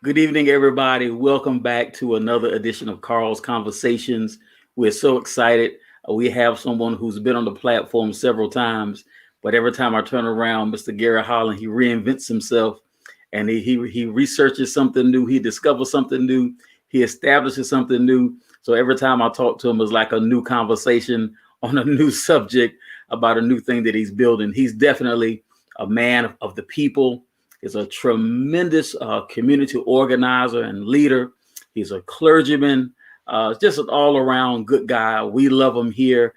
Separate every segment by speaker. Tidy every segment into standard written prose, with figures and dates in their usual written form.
Speaker 1: Good evening, everybody. Welcome back to another edition of Carl's Conversations. We're so excited. We have someone who's been on the platform several times, but every time I turn around, Mr. Gary Holland, he reinvents himself and he researches something new. He discovers something new. He establishes something new. So every time I talk to him, it's like a new conversation on a new subject about a new thing that he's building. He's definitely a man of the people. He's a tremendous community organizer and leader. He's a clergyman, just an all around good guy. We love him here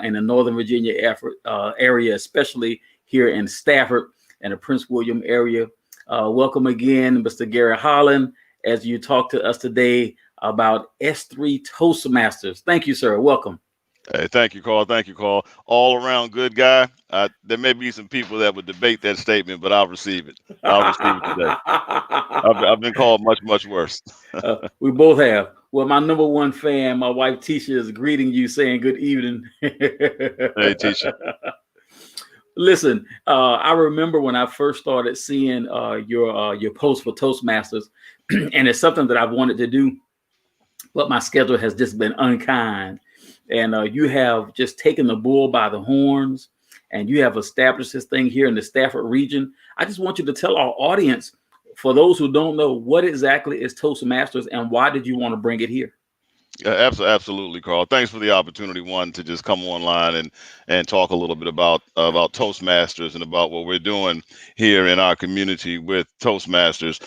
Speaker 1: in the Northern Virginia area, especially here in Stafford and the Prince William area. Welcome again, Mr. Gary Holland, as you talk to us today about S3 Toastmasters. Thank you, sir. Welcome.
Speaker 2: Hey, thank you, Carl. Thank you, Carl. All around good guy. There may be some people that would debate that statement, but I'll receive it. I'll receive it today. I've been called much, much worse.
Speaker 1: We both have. Well, my number one fan, my wife Tisha, is greeting you, saying good evening.
Speaker 2: Hey, teacher.
Speaker 1: Listen, I remember when I first started seeing your post for Toastmasters, and it's something that I've wanted to do, but my schedule has just been unkind. And you have just taken the bull by the horns, and you have established this thing here in the Stafford region. I just want you to tell our audience, for those who don't know, what exactly is Toastmasters and why did you want to bring it here?
Speaker 2: Absolutely, Carl. Thanks for the opportunity, one, to just come online and talk a little bit about Toastmasters and about what we're doing here in our community with Toastmasters.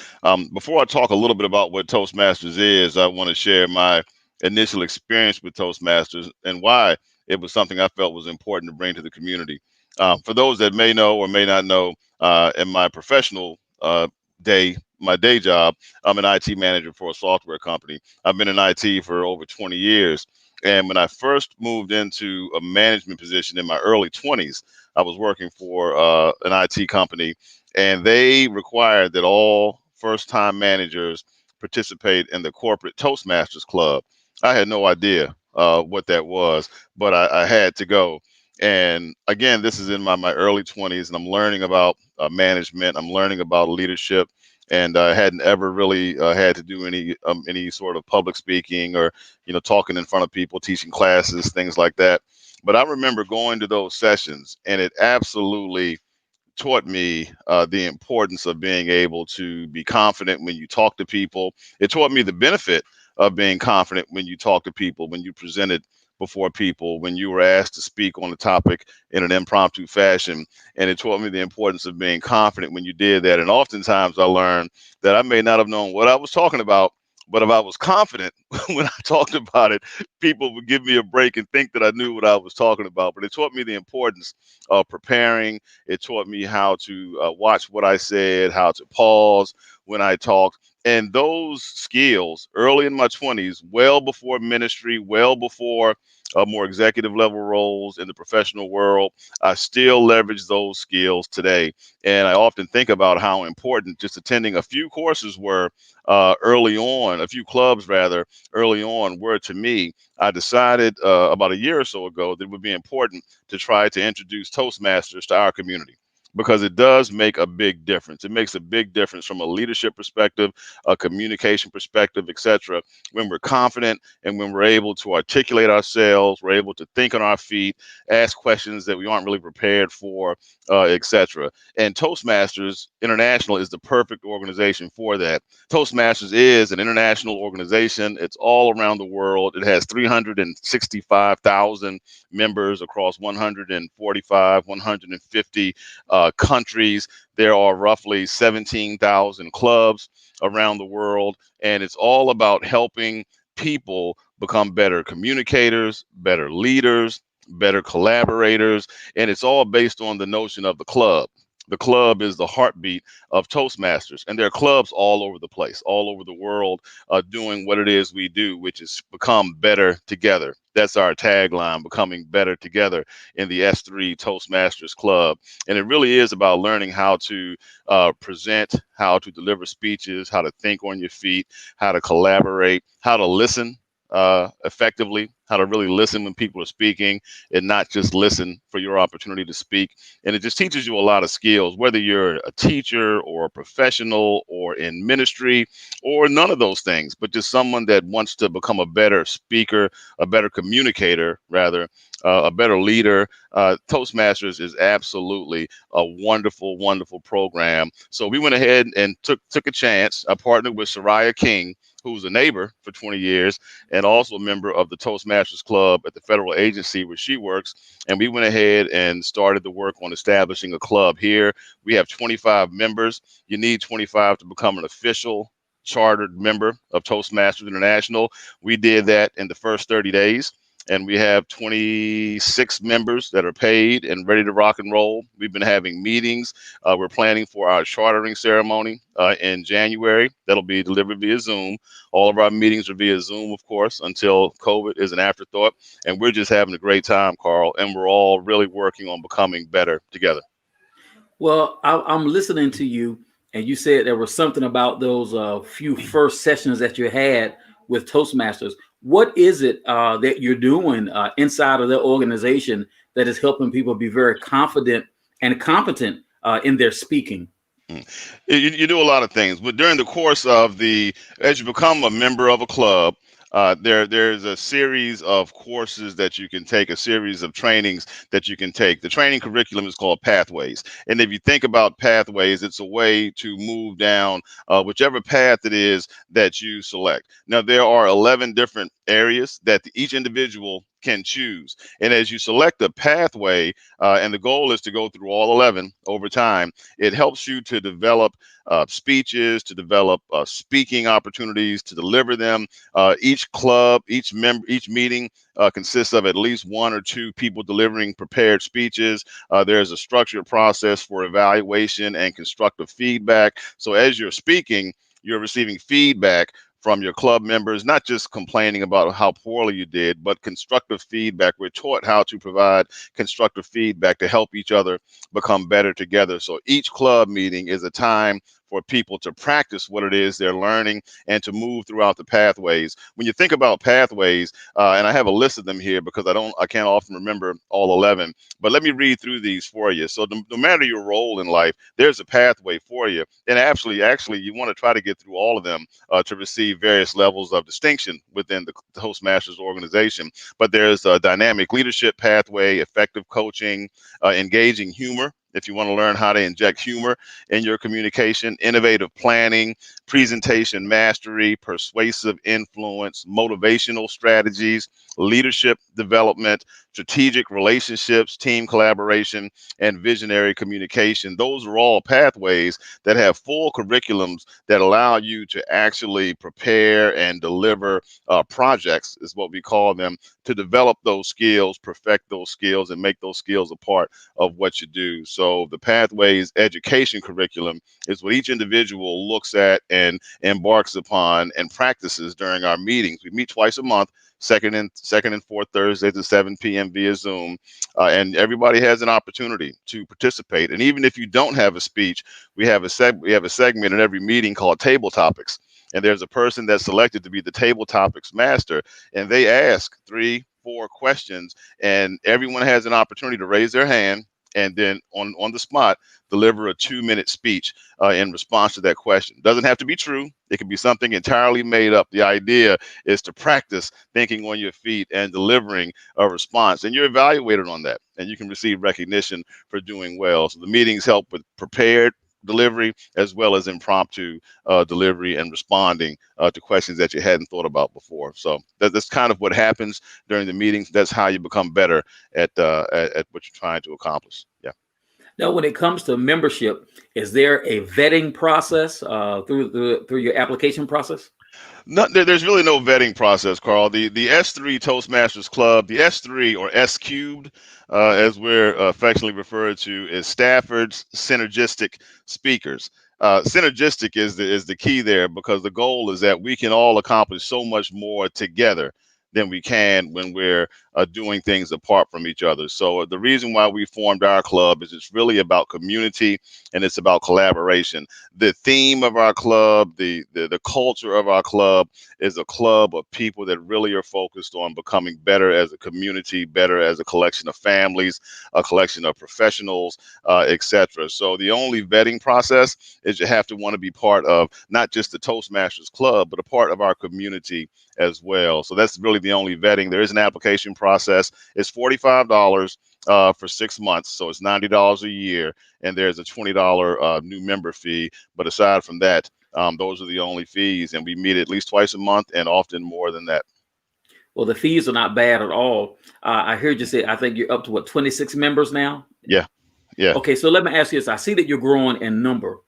Speaker 2: Before I talk a little bit about what Toastmasters is, I want to share my initial experience with Toastmasters and why it was something I felt was important to bring to the community. For those that may know or may not know, in my professional my day job, I'm an IT manager for a software company. I've been in IT for over 20 years. And when I first moved into a management position in my early 20s, I was working for an IT company, and they required that all first time managers participate in the corporate Toastmasters Club. I had no idea what that was, but I had to go. And again, this is in my early 20s, and I'm learning about management, I'm learning about leadership, and I hadn't ever really had to do any sort of public speaking or talking in front of people, teaching classes, things like that. But I remember going to those sessions, and it absolutely taught me the importance of being able to be confident when you talk to people. It taught me the benefit of being confident when you talk to people, when you presented before people, when you were asked to speak on a topic in an impromptu fashion. And it taught me the importance of being confident when you did that. And oftentimes I learned that I may not have known what I was talking about, but if I was confident when I talked about it, people would give me a break and think that I knew what I was talking about. But it taught me the importance of preparing. It taught me how to watch what I said, how to pause when I talked. And those skills early in my 20s, well before ministry, well before more executive level roles in the professional world, I still leverage those skills today. And I often think about how important just attending a few courses were early on, a few clubs rather, early on were to me. I decided about a year or so ago that it would be important to try to introduce Toastmasters to our community because it does make a big difference. It makes a big difference from a leadership perspective, a communication perspective, etc. When we're confident and when we're able to articulate ourselves, we're able to think on our feet, ask questions that we aren't really prepared for, etc. And Toastmasters International is the perfect organization for that. Toastmasters is an international organization. It's all around the world. It has 365,000 members across 145, 150 countries. There are roughly 17,000 clubs around the world, and it's all about helping people become better communicators, better leaders, better collaborators, and it's all based on the notion of the club. The club is the heartbeat of Toastmasters, and there are clubs all over the place, all over the world, doing what it is we do, which is become better together. That's our tagline, becoming better together in the S3 Toastmasters Club. And it really is about learning how to present, how to deliver speeches, how to think on your feet, how to collaborate, how to listen. effectively, how to really listen when people are speaking and not just listen for your opportunity to speak. And it just teaches you a lot of skills, whether you're a teacher or a professional or in ministry or none of those things, but just someone that wants to become a better speaker, a better communicator, rather, a better leader. Toastmasters is absolutely a wonderful, wonderful program. So we went ahead and took a chance. I partnered with Soraya King, who's a neighbor for 20 years and also a member of the Toastmasters Club at the federal agency where she works. And we went ahead and started the work on establishing a club here. We have 25 members. You need 25 to become an official chartered member of Toastmasters International. We did that in the first 30 days. And we have 26 members that are paid and ready to rock and roll. We've been having meetings. We're planning for our chartering ceremony in January. That'll be delivered via Zoom. All of our meetings are via Zoom, of course, until COVID is an afterthought. And we're just having a great time, Carl. And we're all really working on becoming better together.
Speaker 1: Well, I'm listening to you, and you said there was something about those few first sessions that you had with Toastmasters. What is it that you're doing inside of the organization that is helping people be very confident and competent in their speaking?
Speaker 2: You do a lot of things, but during the course of as you become a member of a club, there's a series of courses that you can take, a series of trainings that you can take. The training curriculum is called Pathways, and if you think about pathways, it's a way to move down whichever path it is that you select. Now, there are 11 different areas that each individual can choose, and as you select a pathway, and the goal is to go through all 11 over time, it helps you to develop speeches, to develop speaking opportunities, to deliver them. Each club, each meeting consists of at least one or two people delivering prepared speeches. There's a structured process for evaluation and constructive feedback. So as you're speaking, you're receiving feedback from your club members, not just complaining about how poorly you did, but constructive feedback. We're taught how to provide constructive feedback to help each other become better together. So each club meeting is a time for people to practice what it is they're learning and to move throughout the pathways. When you think about pathways, and I have a list of them here because I can't often remember all 11, but let me read through these for you. So no matter your role in life, there's a pathway for you. And actually, you want to try to get through all of them to receive various levels of distinction within the Toastmasters organization. But there's a dynamic leadership pathway, effective coaching, engaging humor, if you want to learn how to inject humor in your communication, innovative planning, presentation mastery, persuasive influence, motivational strategies, leadership development, strategic relationships, team collaboration, and visionary communication. Those are all pathways that have full curriculums that allow you to actually prepare and deliver projects, is what we call them, to develop those skills, perfect those skills, and make those skills a part of what you do. So the Pathways education curriculum is what each individual looks at and embarks upon and practices during our meetings. We meet twice a month, second and fourth Thursdays at 7 p.m. via Zoom, and everybody has an opportunity to participate. And even if you don't have a speech, we have a segment in every meeting called Table Topics. And there's a person that's selected to be the table topics master, and they ask 3-4 questions, and everyone has an opportunity to raise their hand and then on the spot deliver a 2-minute speech in response to that question. Doesn't have to be true. It can be something entirely made up. The idea is to practice thinking on your feet and delivering a response, and you're evaluated on that, and you can receive recognition for doing well. So the meetings help with prepared delivery as well as impromptu delivery and responding to questions that you hadn't thought about before. So that's kind of what happens during the meetings. That's how you become better at what you're trying to accomplish. Yeah.
Speaker 1: Now, when it comes to membership, is there a vetting process through your application process?
Speaker 2: No, there's really no vetting process, Carl. The S3 Toastmasters Club, the S3 or S cubed, as we're affectionately referred to, is Stafford's synergistic speakers. Synergistic is the key there, because the goal is that we can all accomplish so much more together than we can when we're doing things apart from each other. So the reason why we formed our club is it's really about community and it's about collaboration. The theme of our club, the culture of our club is a club of people that really are focused on becoming better as a community, better as a collection of families, a collection of professionals, etc. So the only vetting process is you have to want to be part of not just the Toastmasters Club, but a part of our community as well. So that's really the only vetting. There is an application process. It's $45 for 6 months, so it's $90 a year, and there's a $20 new member fee. But aside from that, those are the only fees, and we meet at least twice a month, and often more than that.
Speaker 1: Well, the fees are not bad at all. I heard you say, I think you're up to what, 26 members now?
Speaker 2: Yeah, yeah.
Speaker 1: Okay, so let me ask you this. I see that you're growing in number.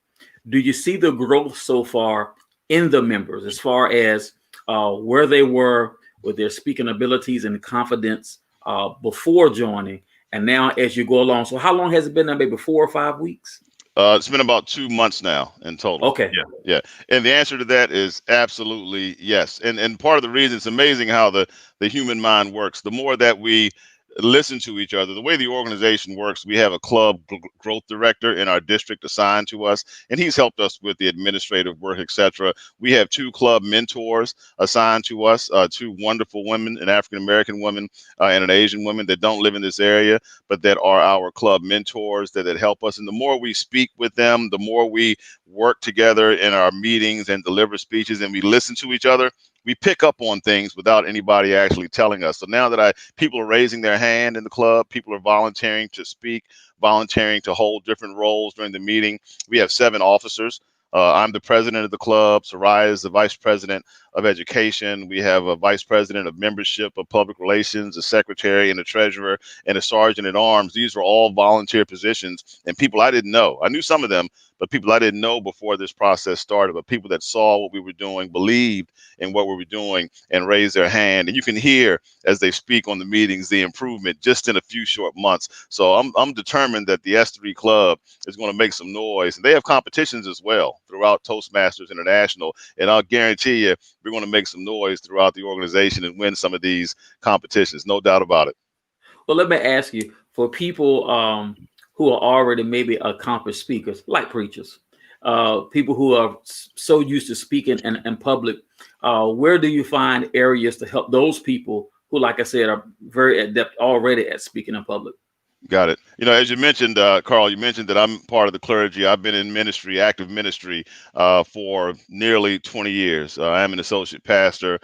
Speaker 1: Do you see the growth so far in the members as far as where they were with their speaking abilities and confidence before joining, and now as you go along? So how long has it been now? Maybe 4 or 5 weeks?
Speaker 2: It's been about 2 months now in total.
Speaker 1: Okay.
Speaker 2: Yeah. And the answer to that is absolutely yes. And part of the reason, it's amazing how the human mind works. The more that we listen to each other, the way the organization works, we have a club growth director in our district assigned to us, and he's helped us with the administrative work, etc. We have 2 club mentors assigned to us, 2 wonderful women, an African American woman and an Asian woman that don't live in this area, but that are our club mentors that help us. And the more we speak with them, the more we work together in our meetings and deliver speeches, and we listen to each other, we pick up on things without anybody actually telling us. So now that people are raising their hand in the club, people are volunteering to speak, volunteering to hold different roles during the meeting. We have 7 officers. I'm the president of the club. Soraya is the vice president of education. We have a vice president of membership, of public relations, a secretary, and a treasurer, and a sergeant at arms. These are all volunteer positions, and people I didn't know. I knew some of them, but people I didn't know before this process started, but people that saw what we were doing, believed in what we were doing, and raised their hand. And you can hear as they speak on the meetings the improvement just in a few short months. So I'm determined that the S3 Club is going to make some noise. And they have competitions as well throughout Toastmasters International. And I'll guarantee you, we're going to make some noise throughout the organization and win some of these competitions. No doubt about it.
Speaker 1: Well, let me ask you, for people who are already maybe accomplished speakers, like preachers, people who are so used to speaking in public, where do you find areas to help those people who, like I said, are very adept already at speaking in public?
Speaker 2: Got it. As you mentioned, Carl, you mentioned that I'm part of the clergy. I've been in ministry, active ministry, for nearly 20 years. I am an associate pastor.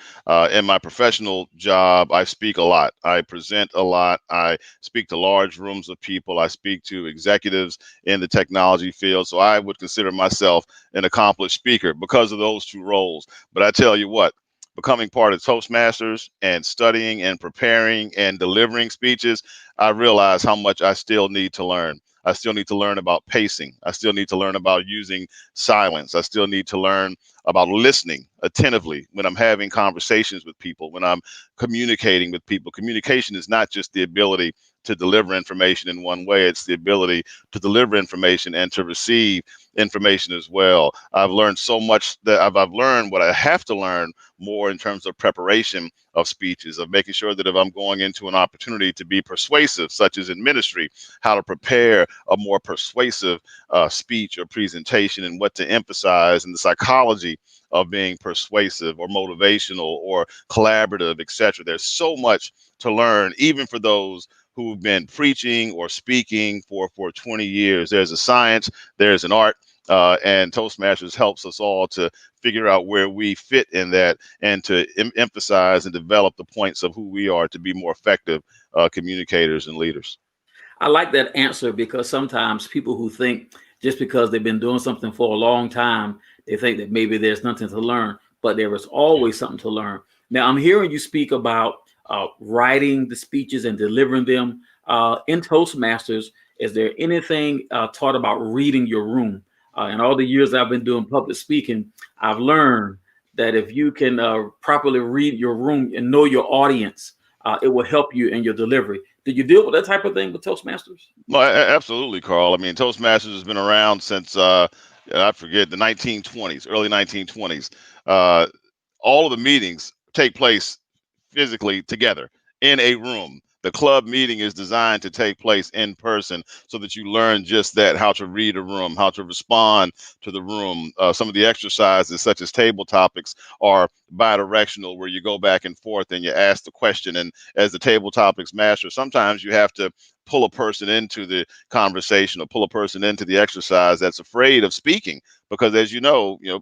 Speaker 2: In my professional job, I speak a lot. I present a lot. I speak to large rooms of people. I speak to executives in the technology field. So I would consider myself an accomplished speaker because of those 2 roles. But I tell you what, becoming part of Toastmasters and studying and preparing and delivering speeches, I realize how much I still need to learn. I still need to learn about pacing. I still need to learn about using silence. I still need to learn about listening attentively when I'm having conversations with people, when I'm communicating with people. Communication is not just the ability to deliver information in one way. It's the ability to deliver information and to receive information as well. I've learned so much that I've learned what I have to learn more in terms of preparation of speeches, of making sure that if I'm going into an opportunity to be persuasive, such as in ministry, how to prepare a more persuasive speech or presentation and what to emphasize, and the psychology of being persuasive or motivational or collaborative, etc. There's so much to learn, even for those who've been preaching or speaking for 20 years. There's a science, there's an art, and Toastmasters helps us all to figure out where we fit in that and to emphasize and develop the points of who we are to be more effective communicators and leaders.
Speaker 1: I like that answer because sometimes people who think just because they've been doing something for a long time, they think that maybe there's nothing to learn, but there is always something to learn. Now, I'm hearing you speak about writing the speeches and delivering them in Toastmasters. Is there anything taught about reading your room? In all the years I've been doing public speaking, I've learned that if you can properly read your room and know your audience, it will help you in your delivery. Do you deal with that type of thing with Toastmasters?
Speaker 2: Well, absolutely, Carl. I mean, Toastmasters has been around since I forget, the 1920s, early 1920s. All of the meetings take place physically together in a room. The club meeting is designed to take place in person so that you learn just that, how to read a room, how to respond to the room. Some of the exercises, such as table topics, are bidirectional, where you go back and forth and you ask the question. And as the table topics master, sometimes you have to pull a person into the conversation or pull a person into the exercise that's afraid of speaking, because as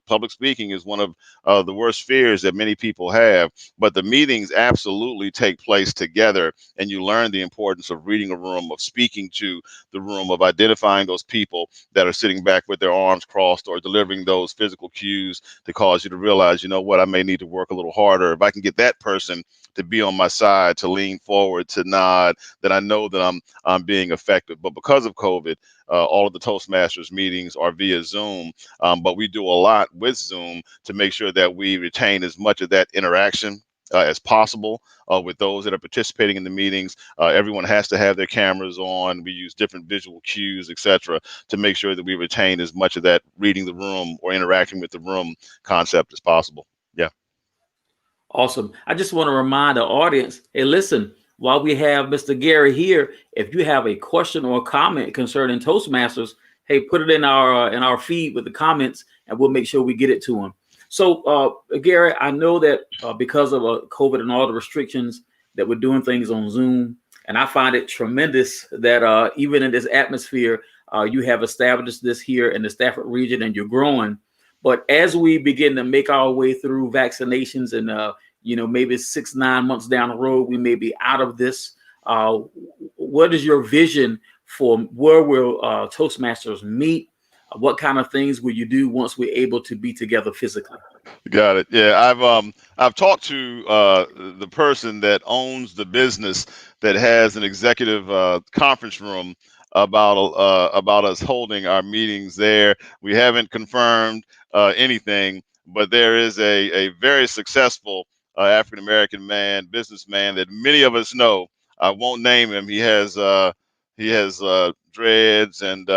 Speaker 2: public speaking is one of the worst fears that many people have. But the meetings absolutely take place together, and you learn the importance of reading a room, of speaking to the room, of identifying those people that are sitting back with their arms crossed, or delivering those physical cues to cause you to realize, you know what, I may need to work a little harder. If I can get that person to be on my side, to lean forward, to nod, then I know that I'm being effective. But because of COVID, all of the Toastmasters meetings are via Zoom, but we do a lot with Zoom to make sure that we retain as much of that interaction as possible with those that are participating in the meetings. Everyone has to have their cameras on. We use different visual cues, etc., to make sure that we retain as much of that reading the room or interacting with the room concept as possible. Yeah.
Speaker 1: Awesome. I just want to remind the audience, hey, listen, while we have Mr. Gary here, if you have a question or a comment concerning Toastmasters, hey, put it in our feed with the comments, and we'll make sure we get it to him. So, Gary, I know that because of COVID and all the restrictions, that we're doing things on Zoom, and I find it tremendous that even in this atmosphere, you have established this here in the Stafford region, and you're growing. But as we begin to make our way through vaccinations and maybe 6-9 months down the road, we may be out of this. What is your vision for where will Toastmasters meet? What kind of things will you do once we're able to be together physically?
Speaker 2: Got it. Yeah, I've talked to the person that owns the business that has an executive conference room about us holding our meetings there. We haven't confirmed anything, but there is a very successful African American man, businessman that many of us know. I won't name him. He has dreads and.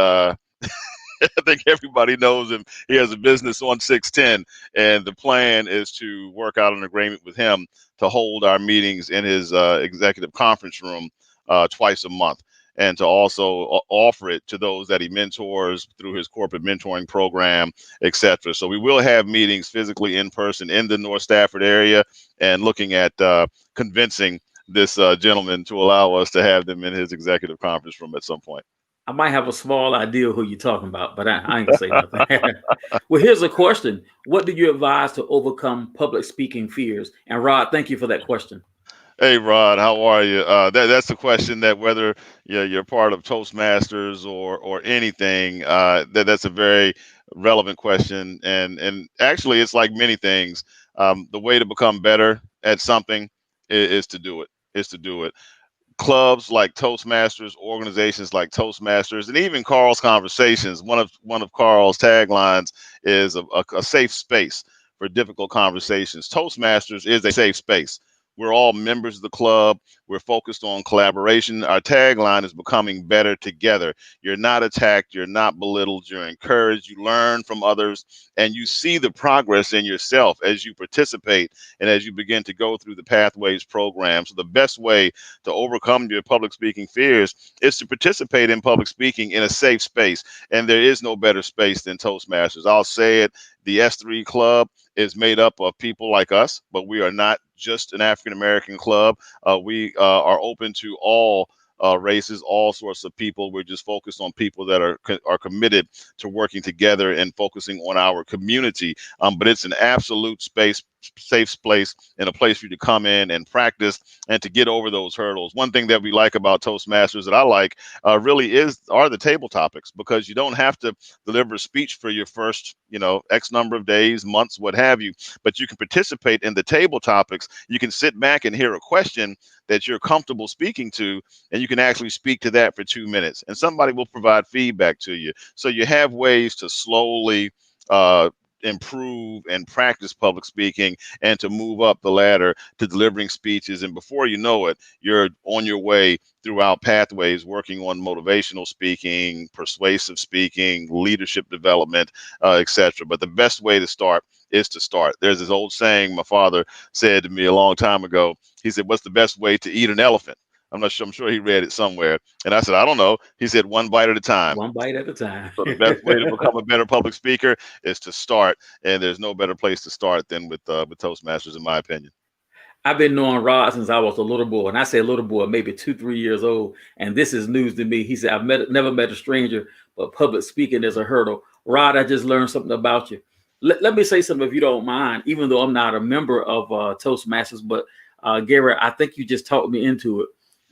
Speaker 2: I think everybody knows him. He has a business on 610, and the plan is to work out an agreement with him to hold our meetings in his executive conference room twice a month, and to also offer it to those that he mentors through his corporate mentoring program, etc. So we will have meetings physically in person in the North Stafford area, and looking at convincing this gentleman to allow us to have them in his executive conference room at some point.
Speaker 1: I might have a small idea who you're talking about, but I ain't gonna say nothing. Well, here's a question. What do you advise to overcome public speaking fears? And Rod, thank you for that question.
Speaker 2: Hey Rod, how are you? That's the question that whether you're part of Toastmasters or anything, that's a very relevant question, and actually it's like many things. The way to become better at something is to do it. Is to do it. Clubs like Toastmasters, organizations like Toastmasters, and even Carlsconversations. One of Carl's taglines is a safe space for difficult conversations. Toastmasters is a safe space. We're all members of the club. We're focused on collaboration. Our tagline is becoming better together. You're not attacked. You're not belittled. You're encouraged. You learn from others, and you see the progress in yourself as you participate and as you begin to go through the Pathways program. So the best way to overcome your public speaking fears is to participate in public speaking in a safe space. And there is no better space than Toastmasters. I'll say it. The S3 Club is made up of people like us, but we are not just an African American club. We are open to all races, all sorts of people. We're just focused on people that are committed to working together and focusing on our community. But it's an absolute safe place, and a place for you to come in and practice and to get over those hurdles. One thing that we like about Toastmasters that I like really are the table topics, because you don't have to deliver a speech for your first X number of days, months, what have you, but you can participate in the table topics. You can sit back and hear a question that you're comfortable speaking to, and you can actually speak to that for 2 minutes, and somebody will provide feedback to you. So you have ways to slowly improve and practice public speaking, and to move up the ladder to delivering speeches. And before you know it, you're on your way throughout Pathways, working on motivational speaking, persuasive speaking, leadership development, etc. But the best way to start is to start. There's this old saying my father said to me a long time ago. He said, "What's the best way to eat an elephant?" I'm not sure. I'm sure he read it somewhere. And I said, "I don't know." He said, "One bite at a time."
Speaker 1: One bite at a time.
Speaker 2: So the best way to become a better public speaker is to start. And there's no better place to start than with Toastmasters, in my opinion.
Speaker 1: I've been knowing Rod since I was a little boy, and I say little boy, maybe 2, 3 years old. And this is news to me. He said, never met a stranger, but public speaking is a hurdle. Rod, I just learned something about you. Let me say something if you don't mind, even though I'm not a member of Toastmasters, but Gary, I think you just talked me into it.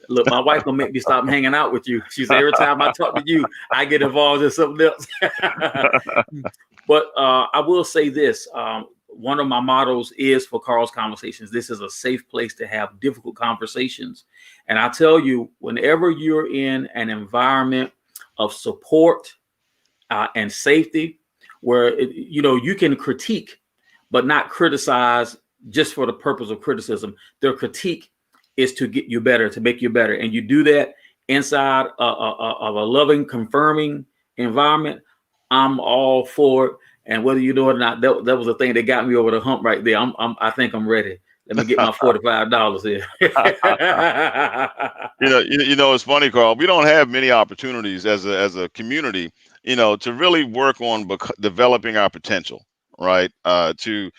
Speaker 1: Look, my wife gonna make me stop hanging out with you. She said every time I talk to you, I get involved in something else. But I will say this. One of my mottos is for Carl's Conversations, this is a safe place to have difficult conversations. And I tell you, whenever you're in an environment of support and safety, where you can critique, but not criticize just for the purpose of criticism. Their critique is to get you better, to make you better. And you do that inside of a loving, confirming environment. I'm all for it. And whether you know it or not, that was the thing that got me over the hump right there. I think I'm ready. Let me get my $45 here.
Speaker 2: It's funny, Carl. We don't have many opportunities as a community, to really work on developing our potential, right? To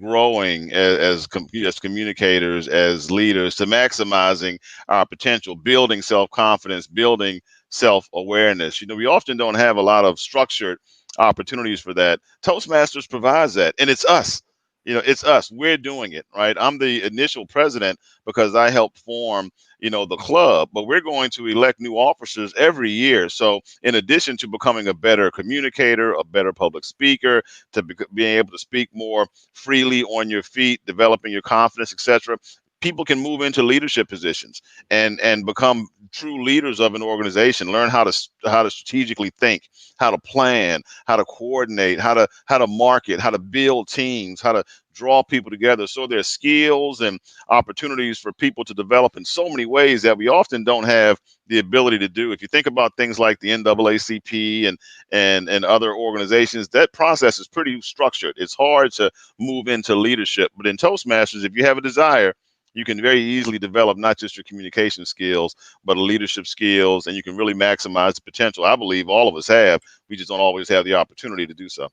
Speaker 2: growing as communicators, as leaders, to maximizing our potential, building self-confidence, building self-awareness. We often don't have a lot of structured opportunities for that. Toastmasters provides that, and it's us. It's us. We're doing it, right? I'm the initial president because I helped form, the club, but we're going to elect new officers every year. So in addition to becoming a better communicator, a better public speaker, to being able to speak more freely on your feet, developing your confidence, etc., people can move into leadership positions and become true leaders of an organization, learn how to strategically think, how to plan, how to coordinate, how to market, how to build teams, how to draw people together. So there's skills and opportunities for people to develop in so many ways that we often don't have the ability to do. If you think about things like the NAACP and other organizations, that process is pretty structured. It's hard to move into leadership. But in Toastmasters, if you have a desire, you can very easily develop not just your communication skills, but leadership skills, and you can really maximize the potential I believe all of us have. We just don't always have the opportunity to do so.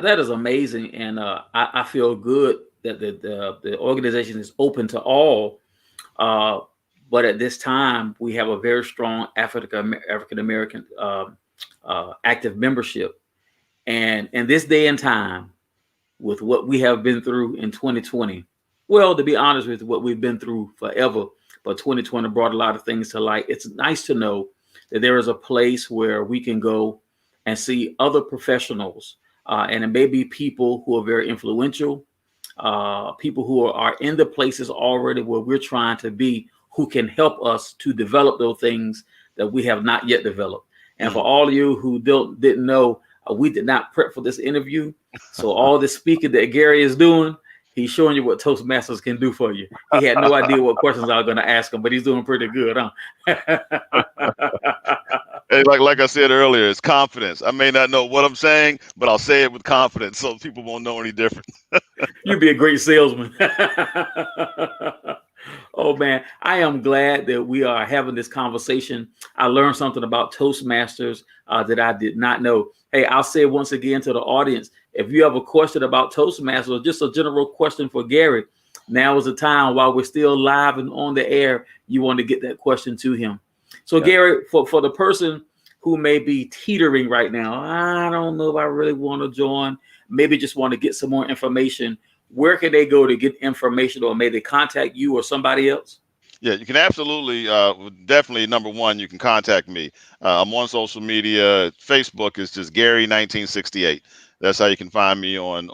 Speaker 1: That is amazing, and I feel good that the organization is open to all. But at this time, we have a very strong African American active membership, and in this day and time, with what we have been through in 2020, well, to be honest with you, what we've been through forever, but 2020 brought a lot of things to light. It's nice to know that there is a place where we can go and see other professionals. And it may be people who are very influential, people who are in the places already where we're trying to be, who can help us to develop those things that we have not yet developed. And for all of you who didn't know, we did not prep for this interview. So all this speaking that Gary is doing, he's showing you what Toastmasters can do for you. He had no idea what questions I was going to ask him, but he's doing pretty good, huh?
Speaker 2: Hey, like I said earlier, it's confidence. I may not know what I'm saying, but I'll say it with confidence so people won't know any different.
Speaker 1: You'd be a great salesman. Oh, man, I am glad that we are having this conversation. I learned something about Toastmasters that I did not know. Hey, I'll say once again to the audience, if you have a question about Toastmasters or just a general question for Gary, now is the time while we're still live and on the air, you want to get that question to him. So, yeah. Gary, for the person who may be teetering right now, I don't know if I really want to join, maybe just want to get some more information, where can they go to get information, or may they contact you or somebody else?
Speaker 2: Yeah, you can absolutely, definitely, number one, you can contact me. I'm on social media. Facebook is just Gary1968. That's how you can find me on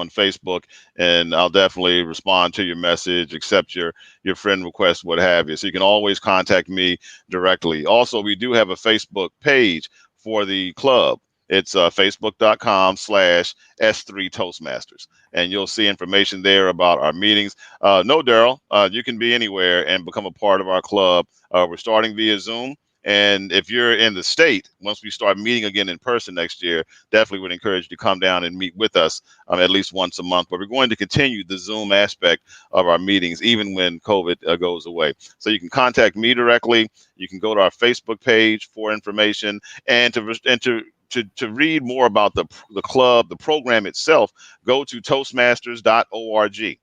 Speaker 2: Facebook, and I'll definitely respond to your message, accept your friend request, what have you. So you can always contact me directly. Also, we do have a Facebook page for the club. It's facebook.com/S3 Toastmasters. And you'll see information there about our meetings. No, Daryl, you can be anywhere and become a part of our club. We're starting via Zoom. And if you're in the state, once we start meeting again in person next year, definitely would encourage you to come down and meet with us at least once a month. But we're going to continue the Zoom aspect of our meetings, even when COVID goes away. So you can contact me directly. You can go to our Facebook page for information and to read more about the club, the program itself. Go to Toastmasters.org.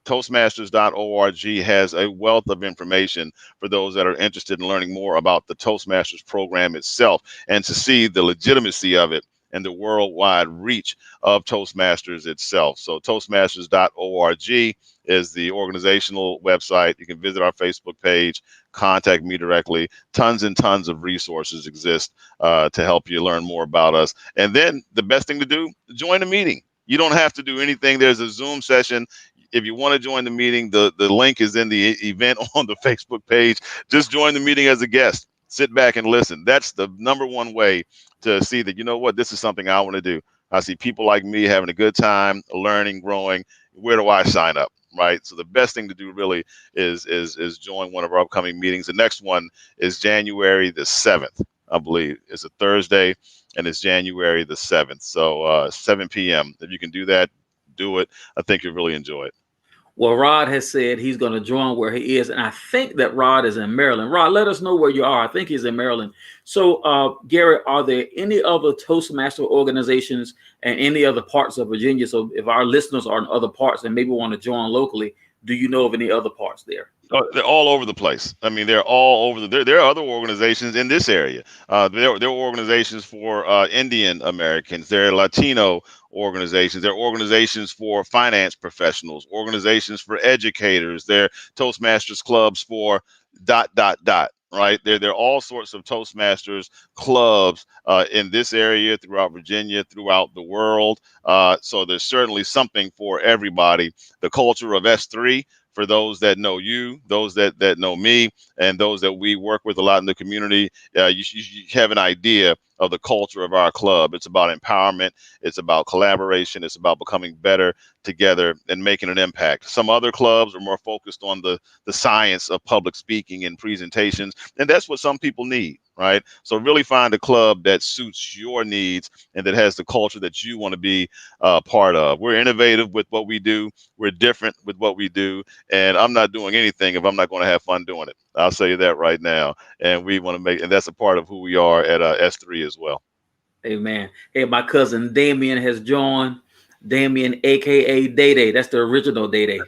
Speaker 2: Toastmasters.org has a wealth of information for those that are interested in learning more about the Toastmasters program itself and to see the legitimacy of it and the worldwide reach of Toastmasters itself. So Toastmasters.org is the organizational website. You can visit our Facebook page, contact me directly. Tons and tons of resources exist to help you learn more about us. And then the best thing to do, join a meeting. You don't have to do anything. There's a Zoom session. If you want to join the meeting, the link is in the event on the Facebook page. Just join the meeting as a guest. Sit back and listen. That's the number one way to see that, you know what, this is something I want to do. I see people like me having a good time, learning, growing. Where do I sign up? Right. So the best thing to do really is join one of our upcoming meetings. The next one is January the 7th, I believe. It's a Thursday, and it's January the 7th. So 7 p.m. If you can do that, do it. I think you'll really enjoy it.
Speaker 1: Well, Rod has said he's going to join where he is, and I think that Rod is in Maryland. Rod, let us know where you are. I think he's in Maryland. So, Gary, are there any other Toastmaster organizations and any other parts of Virginia? So if our listeners are in other parts and maybe want to join locally, do you know of any other parts there?
Speaker 2: They're all over the place. I mean, they're all over there are other organizations in this area. There are organizations for Indian Americans. There are Latino organizations. There are organizations for finance professionals, organizations for educators. There are Toastmasters clubs for ... Right there are all sorts of Toastmasters clubs in this area, throughout Virginia, throughout the world. So there's certainly something for everybody. The culture of S3, for those that know you, those that know me, and those that we work with a lot in the community, you have an idea of the culture of our club. It's about empowerment. It's about collaboration. It's about becoming better together and making an impact. Some other clubs are more focused on the science of public speaking and presentations, and that's what some people need, right? So really find a club that suits your needs and that has the culture that you want to be part of. We're innovative with what we do. We're different with what we do, and I'm not doing anything if I'm not going to have fun doing it. I'll say that right now. And we want to make, and that's a part of who we are at S3 as well.
Speaker 1: Amen. Hey, my cousin Damien has joined. Damien, aka Day Day. That's the original Day Day.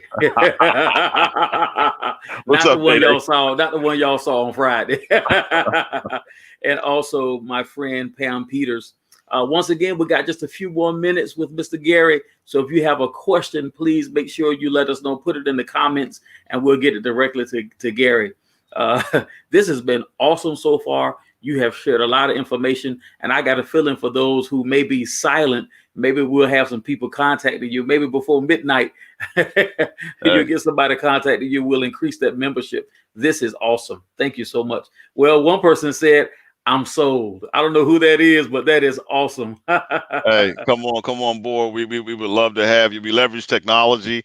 Speaker 2: What's
Speaker 1: Not
Speaker 2: up,
Speaker 1: the one
Speaker 2: Day Day?
Speaker 1: y'all saw. Not the one y'all saw on Friday. And also my friend Pam Peters. Once again, we got just a few more minutes with Mr. Gary. So if you have a question, please make sure you let us know. Put it in the comments, and we'll get it directly to Gary. This has been awesome so far. You have shared a lot of information, and I got a feeling for those who may be silent, maybe we'll have some people contacting you. Maybe before midnight, you'll get somebody contacting you. We'll increase that membership. This is awesome. Thank you so much. Well, one person said, I'm sold. I don't know who that is, but that is awesome.
Speaker 2: Hey, come on board. We would love to have you. We leverage technology.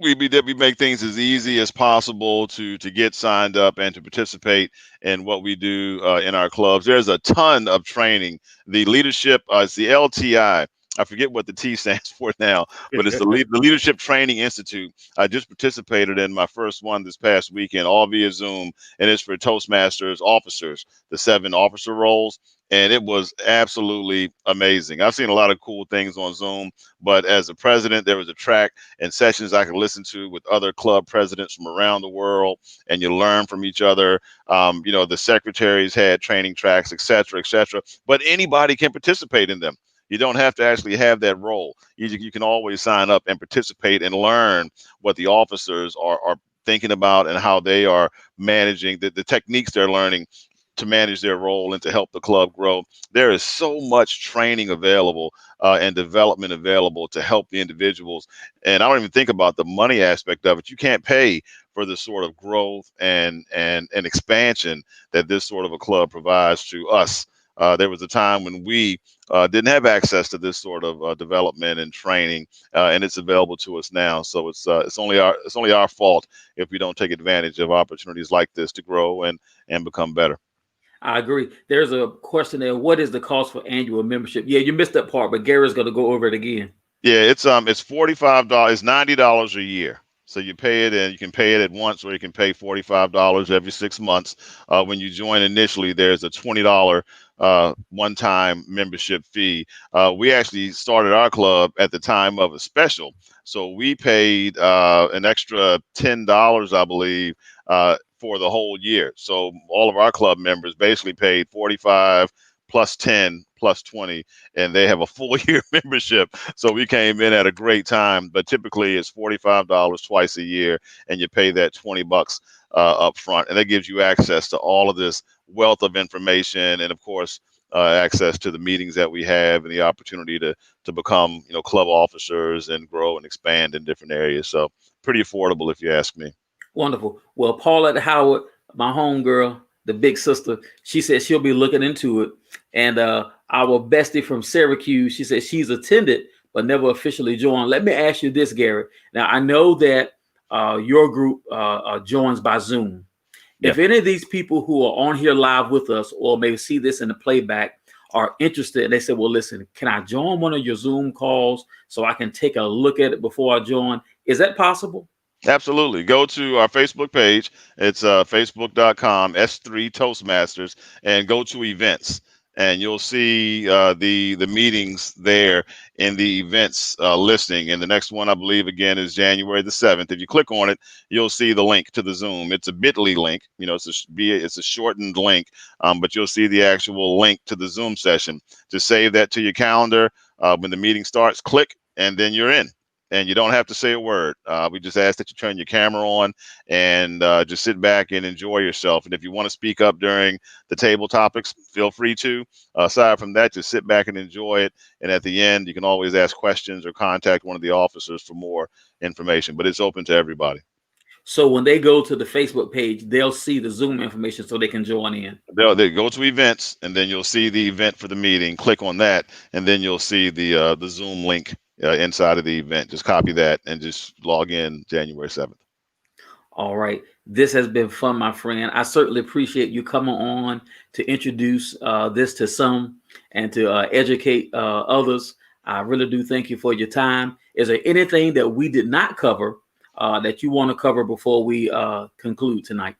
Speaker 2: We make things as easy as possible to get signed up and to participate in what we do in our clubs. There's a ton of training. The leadership, it's the LTI. I forget what the T stands for now, but it's the Leadership Training Institute. I just participated in my first one this past weekend, all via Zoom, and it's for Toastmasters officers, the 7 officer roles. And it was absolutely amazing. I've seen a lot of cool things on Zoom, but as a president, there was a track and sessions I could listen to with other club presidents from around the world, and you learn from each other. The secretaries had training tracks, et cetera, but anybody can participate in them. You don't have to actually have that role. You can always sign up and participate and learn what the officers are thinking about and how they are managing the techniques they're learning to manage their role and to help the club grow. There is so much training available and development available to help the individuals. And I don't even think about the money aspect of it. You can't pay for the sort of growth and expansion that this sort of a club provides to us There was a time when we didn't have access to this sort of development and training, and it's available to us now. So it's only our fault if we don't take advantage of opportunities like this to grow and become better.
Speaker 1: I agree. There's a question there. What is the cost for annual membership? Yeah, you missed that part, but Gary's going to go over it again.
Speaker 2: Yeah, it's $45. It's $90 a year. So you pay it, and you can pay it at once, or you can pay $45 every 6 months. When you join initially, there's a $20 one-time membership fee. We actually started our club at the time of a special, so we paid an extra $10, I believe, for the whole year. So all of our club members basically paid 45 plus 10 plus 20, and they have a full year membership. So we came in at a great time, but typically it's $45 twice a year, and you pay that $20 up front, and that gives you access to all of this wealth of information, and of course access to the meetings that we have, and the opportunity to become club officers and grow and expand in different areas. So pretty affordable, if you ask me.
Speaker 1: Wonderful. Well, Paulette Howard, my homegirl, the big sister, she said she'll be looking into it. And our bestie from Syracuse, she said she's attended but never officially joined. Let me ask you this, Gary. Now, I know that your group joins by Zoom.
Speaker 2: Yeah.
Speaker 1: If any of these people who are on here live with us, or maybe see this in the playback, are interested, and they say, well, listen, can I join one of your Zoom calls so I can take a look at it before I join? Is that possible?
Speaker 2: Absolutely. Go to our Facebook page. It's facebook.com S3 Toastmasters, and go to events, and you'll see the meetings there in the events listing. And the next one, I believe, again, is January the 7th. If you click on it, you'll see the link to the Zoom. It's a bit.ly link. It's a shortened link, but you'll see the actual link to the Zoom session. Just save that to your calendar. When the meeting starts, click, and then you're in. And you don't have to say a word. We just ask that you turn your camera on and just sit back and enjoy yourself. And if you want to speak up during the table topics, feel free to. Aside from that, just sit back and enjoy it. And at the end, you can always ask questions or contact one of the officers for more information. But it's open to everybody.
Speaker 1: So when they go to the Facebook page, they'll see the Zoom information so they can join in.
Speaker 2: They go to events, and then you'll see the event for the meeting. Click on that, and then you'll see the Zoom link inside of the event. Just copy that and just log in January 7th.
Speaker 1: All right. This has been fun, my friend. I certainly appreciate you coming on to introduce this to some and to educate others. I really do thank you for your time. Is there anything that we did not cover that you want to cover before we conclude tonight?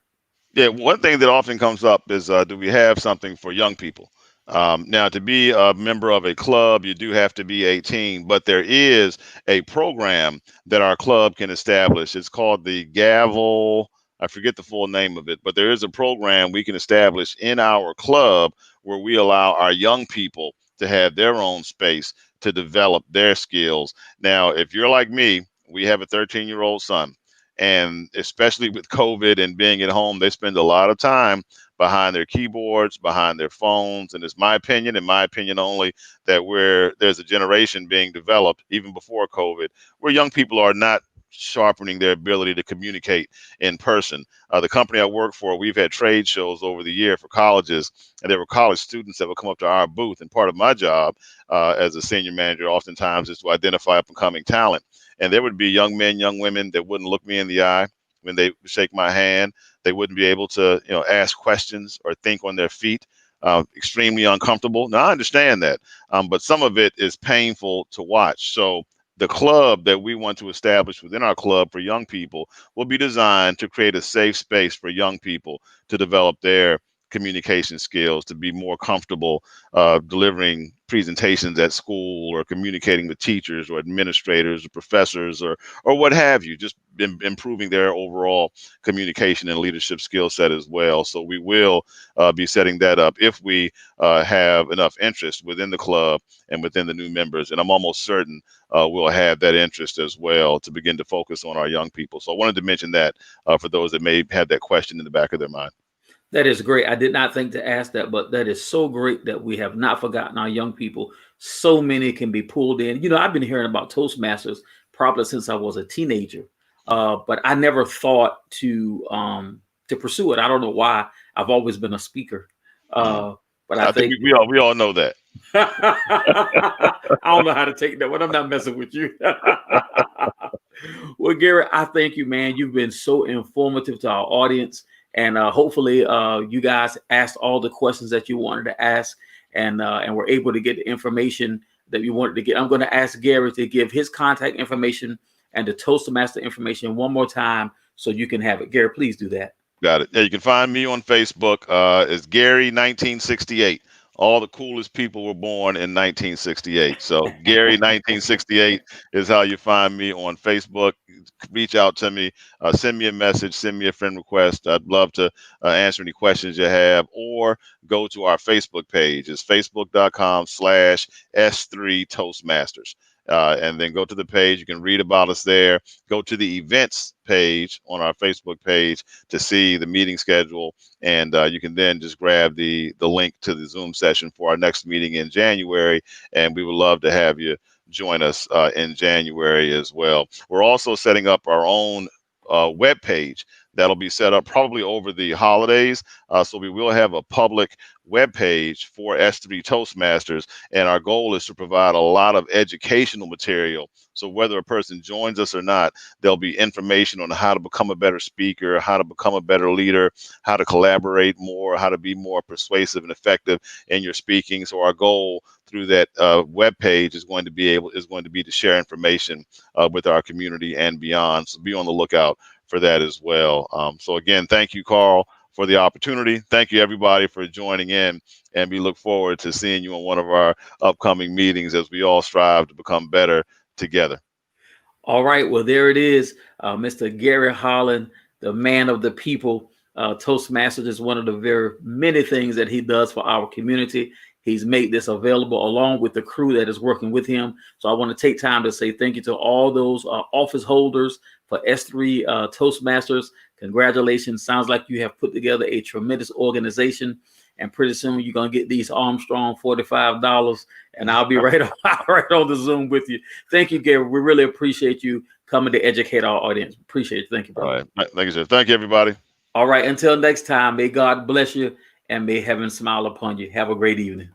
Speaker 2: Yeah, one thing that often comes up is, do we have something for young people? Now, to be a member of a club, you do have to be 18, but there is a program that our club can establish. It's called the Gavel. I forget the full name of it, but there is a program we can establish in our club where we allow our young people to have their own space to develop their skills. Now, if you're like me, we have a 13-year-old son. And especially with COVID and being at home, they spend a lot of time behind their keyboards, behind their phones. And it's my opinion, and my opinion only, that there's a generation being developed even before COVID, where young people are not sharpening their ability to communicate in person. The company I work for, we've had trade shows over the year for colleges, and there were college students that would come up to our booth. And part of my job as a senior manager oftentimes is to identify up and coming talent. And there would be young men, young women that wouldn't look me in the eye when they shake my hand. They wouldn't be able to, ask questions or think on their feet. Extremely uncomfortable. Now, I understand that, but some of it is painful to watch. So the club that we want to establish within our club for young people will be designed to create a safe space for young people to develop their communication skills, to be more comfortable delivering presentations at school, or communicating with teachers or administrators or professors or what have you, just improving their overall communication and leadership skill set as well. So we will be setting that up if we have enough interest within the club and within the new members. And I'm almost certain we'll have that interest as well to begin to focus on our young people. So I wanted to mention that for those that may have that question in the back of their mind.
Speaker 1: That is great. I did not think to ask that, but that is so great that we have not forgotten our young people. So many can be pulled in. I've been hearing about Toastmasters probably since I was a teenager, but I never thought to pursue it. I don't know why. I've always been a speaker, But I
Speaker 2: I think
Speaker 1: think
Speaker 2: we all know that.
Speaker 1: I don't know how to take that one. I'm not messing with you. Well, Gary, I thank you, man. You've been so informative to our audience, and hopefully, you guys asked all the questions that you wanted to ask, and were able to get the information that you wanted to get. I'm going to ask Gary to give his contact information and the Toastmaster information one more time, so you can have it. Gary, please do that.
Speaker 2: Got it. Yeah, you can find me on Facebook. It's Gary 1968. All the coolest people were born in 1968. So Gary 1968 is how you find me on Facebook. Reach out to me, send me a message, send me a friend request. I'd love to answer any questions you have, or go to our Facebook page. It's facebook.com/S3 Toastmasters. And then go to the page. You can read about us there. Go to the events page on our Facebook page to see the meeting schedule, and you can then just grab the link to the Zoom session for our next meeting in January, and we would love to have you join us in January as well. We're also setting up our own web page that'll be set up probably over the holidays, so we will have a public web page for S3 Toastmasters, and our goal is to provide a lot of educational material. So whether a person joins us or not, there'll be information on how to become a better speaker, how to become a better leader, how to collaborate more, how to be more persuasive and effective in your speaking. So our goal through that web page is going to be to share information with our community and beyond. So be on the lookout for that as well. So again, thank you, Carl, for the opportunity. Thank you, everybody, for joining in, and we look forward to seeing you on one of our upcoming meetings as we all strive to become better together.
Speaker 1: All right. Well, there it is. Mr. Gary Holland, the man of the people. Toastmasters is one of the very many things that he does for our community. He's made this available along with the crew that is working with him. So I want to take time to say thank you to all those office holders for S3 Toastmasters. Congratulations. Sounds like you have put together a tremendous organization. And pretty soon you're going to get these Armstrong $45, and I'll be right on the Zoom with you. Thank you, Gary. We really appreciate you coming to educate our audience. Appreciate it. Thank you, brother.
Speaker 2: All right. Thank you, sir. Thank you, everybody.
Speaker 1: All right. Until next time, may God bless you and may heaven smile upon you. Have a great evening.